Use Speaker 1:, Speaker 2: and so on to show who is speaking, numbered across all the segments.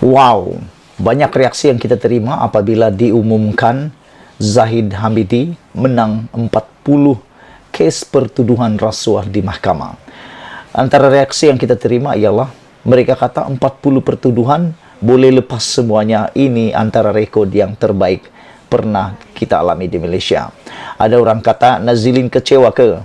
Speaker 1: Wow, banyak reaksi yang kita terima apabila diumumkan Zahid Hamidi menang 40 kes pertuduhan rasuah di mahkamah. Antara reaksi yang kita terima ialah mereka kata 40 pertuduhan boleh lepas semuanya. Ini antara rekod yang terbaik pernah kita alami di Malaysia. Ada orang kata, Nazilin kecewa ke?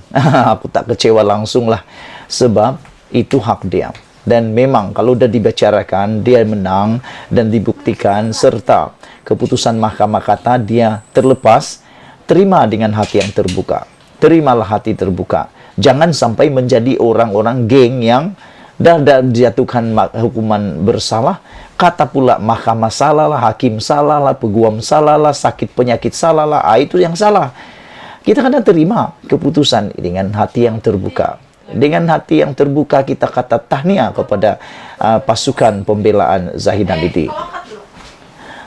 Speaker 1: Aku tak kecewa langsung lah, sebab itu hak dia. Dan memang kalau sudah dibicarakan, dia menang dan dibuktikan, serta keputusan mahkamah kata dia terlepas, terima dengan hati yang terbuka. Terimalah hati terbuka. Jangan sampai menjadi orang-orang geng yang dah dijatuhkan hukuman bersalah, kata pula mahkamah salah lah, hakim salah lah, peguam salah lah, sakit penyakit salah lah, itu yang salah. Kita kena terima keputusan dengan hati yang terbuka. Dengan hati yang terbuka kita kata tahniah kepada pasukan pembelaan Zahid Hamidi.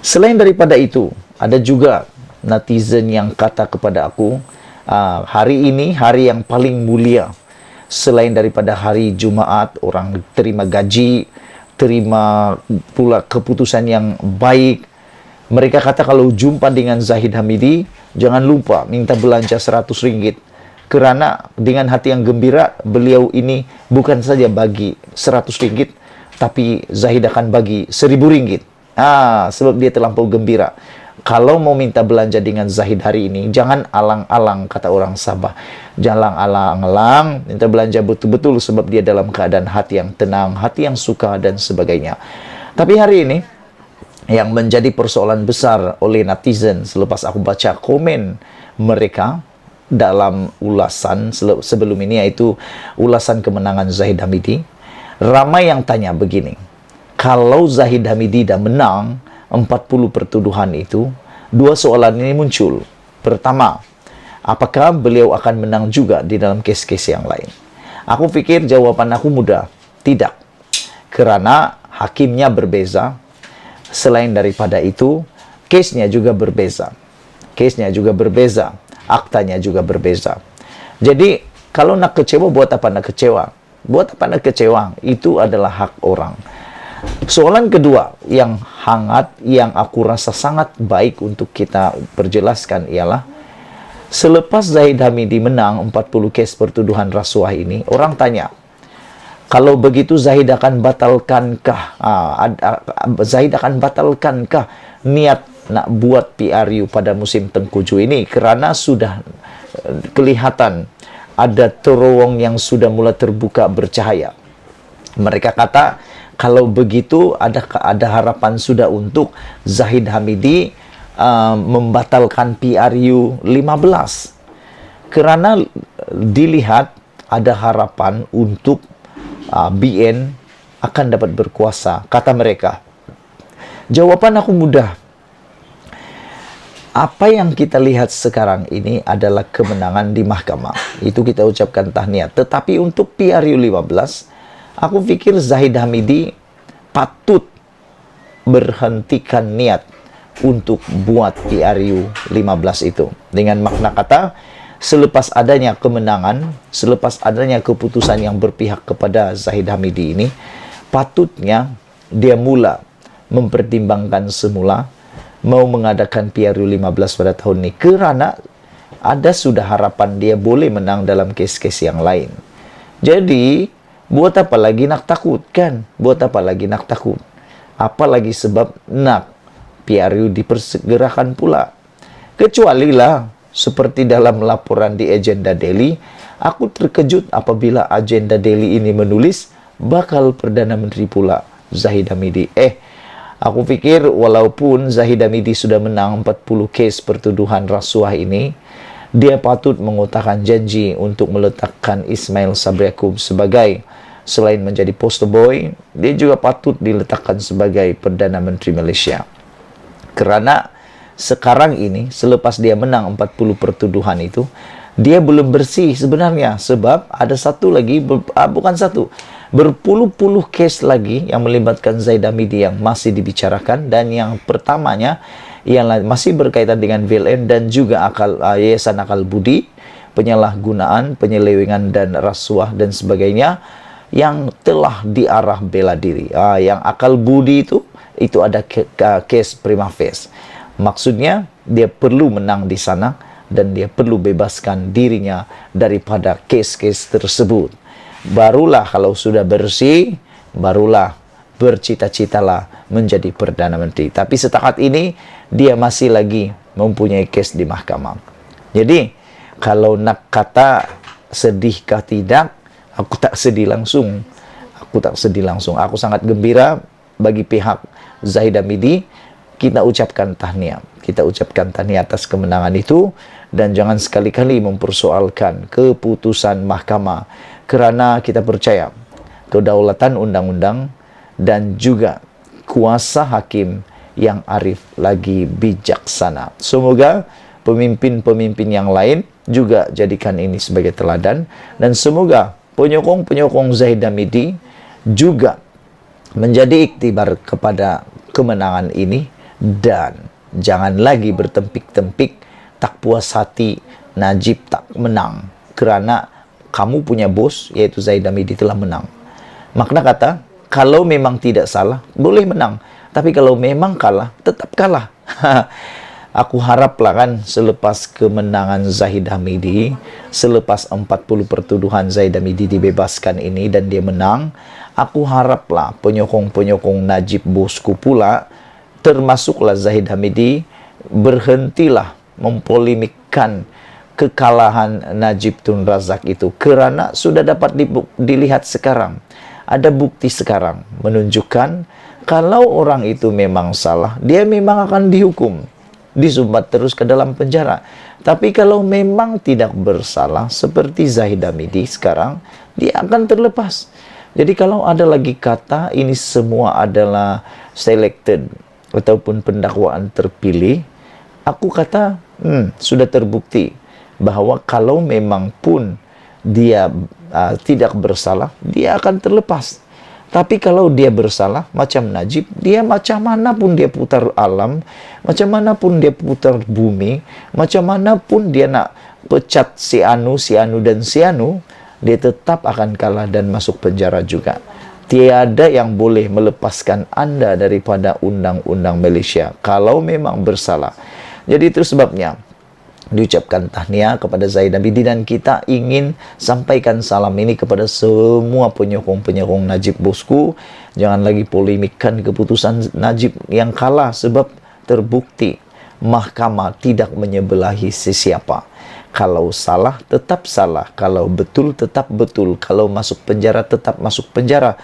Speaker 1: Selain daripada itu, ada juga netizen yang kata kepada aku, hari ini hari yang paling mulia. Selain daripada hari Jumaat, orang terima gaji, terima pula keputusan yang baik. Mereka kata kalau jumpa dengan Zahid Hamidi, jangan lupa minta belanja RM100. Kerana dengan hati yang gembira, beliau ini bukan saja bagi RM100, tapi Zahid akan bagi RM1.000. Sebab dia terlampau gembira. Kalau mau minta belanja dengan Zahid hari ini, jangan alang-alang, kata orang Sabah. Jangan alang-alang, minta belanja betul-betul sebab dia dalam keadaan hati yang tenang, hati yang suka dan sebagainya. Tapi hari ini, yang menjadi persoalan besar oleh netizen selepas aku baca komen mereka dalam ulasan sebelum ini, yaitu ulasan kemenangan Zahid Hamidi, ramai yang tanya begini, kalau Zahid Hamidi dah menang 40 pertuduhan itu, dua soalan ini muncul. Pertama, apakah beliau akan menang juga di dalam kes-kes yang lain? Aku pikir jawaban aku mudah, tidak. Kerana hakimnya berbeza, selain daripada itu, kesnya juga berbeza. Kesnya juga berbeza, aktanya juga berbeza. Jadi, kalau nak kecewa, buat apa nak kecewa? Buat apa nak kecewa? Itu adalah hak orang. Soalan kedua yang hangat, yang aku rasa sangat baik untuk kita perjelaskan ialah, selepas Zahid Hamidi menang 40 kes pertuduhan rasuah ini, orang tanya, kalau begitu Zahid akan batalkankah Zahid akan batalkankah niat nak buat PRU pada musim tengkujuh ini, kerana sudah kelihatan ada terowong yang sudah mula terbuka bercahaya. Mereka kata kalau begitu ada harapan sudah untuk Zahid Hamidi membatalkan PRU 15, kerana dilihat ada harapan untuk BN akan dapat berkuasa, kata mereka. Jawapan aku mudah. Apa yang kita lihat sekarang ini adalah kemenangan di mahkamah. Itu kita ucapkan tahniah. Tetapi untuk PRU 15, aku pikir Zahid Hamidi patut berhentikan niat untuk buat PRU 15 itu. Dengan makna kata, selepas adanya kemenangan, selepas adanya keputusan yang berpihak kepada Zahid Hamidi ini, patutnya dia mula mempertimbangkan semula mau mengadakan PRU 15 pada tahun ini, kerana ada sudah harapan dia boleh menang dalam kes-kes yang lain. Jadi, buat apa lagi nak takut kan? Buat apa lagi nak takut? Apalagi sebab nak PRU dipersegerakan pula. Kecuali lah, seperti dalam laporan di Agenda Daily, aku terkejut apabila Agenda Daily ini menulis bakal Perdana Menteri pula Zahid Hamidi. Aku pikir walaupun Zahid Hamidi sudah menang 40 kes pertuduhan rasuah ini, dia patut mengutarakan janji untuk meletakkan Ismail Sabri Yaakob sebagai, selain menjadi poster boy, dia juga patut diletakkan sebagai Perdana Menteri Malaysia. Kerana sekarang ini, selepas dia menang 40 pertuduhan itu, dia belum bersih sebenarnya, sebab ada satu lagi, bukan satu, berpuluh-puluh kes lagi yang melibatkan Zahid Hamidi yang masih dibicarakan, dan yang pertamanya yang masih berkaitan dengan VLN dan juga Yayasan Akal Budi, penyalahgunaan, penyelewengan dan rasuah dan sebagainya yang telah diarah bela diri. Yang Akal Budi itu itu ada case prima facie. Maksudnya dia perlu menang di sana dan dia perlu bebaskan dirinya daripada case-case tersebut. Barulah kalau sudah bersih, barulah bercita-citalah menjadi Perdana Menteri. Tapi setakat ini dia masih lagi mempunyai case di mahkamah. Jadi kalau nak kata sedihkah tidak, aku tak sedih langsung. Aku sangat gembira bagi pihak Zahid Hamidi. Kita ucapkan tahniah. Kita ucapkan tahniah atas kemenangan itu. Dan jangan sekali-kali mempersoalkan keputusan mahkamah. Kerana kita percaya kedaulatan undang-undang dan juga kuasa hakim yang arif lagi bijaksana. Semoga pemimpin-pemimpin yang lain juga jadikan ini sebagai teladan. Dan semoga penyokong-penyokong Zahid Hamidi juga menjadi iktibar kepada kemenangan ini. Dan jangan lagi bertempik-tempik, tak puas hati Najib tak menang kerana kamu punya bos yaitu Zahid Hamidi telah menang. Makna kata, kalau memang tidak salah boleh menang, tapi kalau memang kalah tetap kalah. Aku haraplah kan selepas kemenangan Zahid Hamidi, selepas 40 pertuduhan Zahid Hamidi dibebaskan ini dan dia menang, aku haraplah penyokong-penyokong Najib bosku pula, termasuklah Zahid Hamidi, berhentilah mempolemikkan kekalahan Najib Tun Razak itu, kerana sudah dapat dilihat sekarang. Ada bukti sekarang menunjukkan kalau orang itu memang salah, dia memang akan dihukum, disumbat terus ke dalam penjara. Tapi kalau memang tidak bersalah seperti Zahid Hamidi sekarang, dia akan terlepas. Jadi kalau ada lagi kata ini semua adalah selected ataupun pendakwaan terpilih, aku kata sudah terbukti bahwa kalau memang pun dia tidak bersalah, dia akan terlepas. Tapi kalau dia bersalah, macam Najib, dia macam mana pun dia putar alam, macam mana pun dia putar bumi, macam mana pun dia nak pecat si anu dan si anu, dia tetap akan kalah dan masuk penjara juga. Tiada yang boleh melepaskan Anda daripada undang-undang Malaysia kalau memang bersalah. Jadi itu sebabnya diucapkan tahniah kepada Zahid Hamidi, dan kita ingin sampaikan salam ini kepada semua penyokong-penyokong Najib bosku. Jangan lagi polemikkan keputusan Najib yang kalah, sebab terbukti mahkamah tidak menyebelahi sesiapa. Kalau salah tetap salah, kalau betul tetap betul, kalau masuk penjara tetap masuk penjara.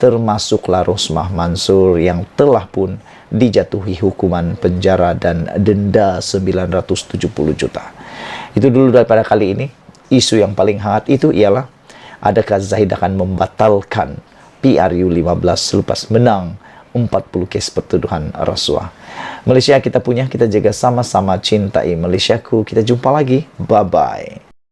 Speaker 1: Termasuklah Rosmah Mansur yang telah pun dijatuhi hukuman penjara dan denda 970 juta. Itu dulu daripada kali ini. Isu yang paling hangat itu ialah, adakah Zahid akan membatalkan PRU 15 selepas menang 40 kes pertuduhan rasuah. Malaysia kita punya, kita jaga sama-sama cintai Malaysiaku. Kita jumpa lagi. Bye-bye.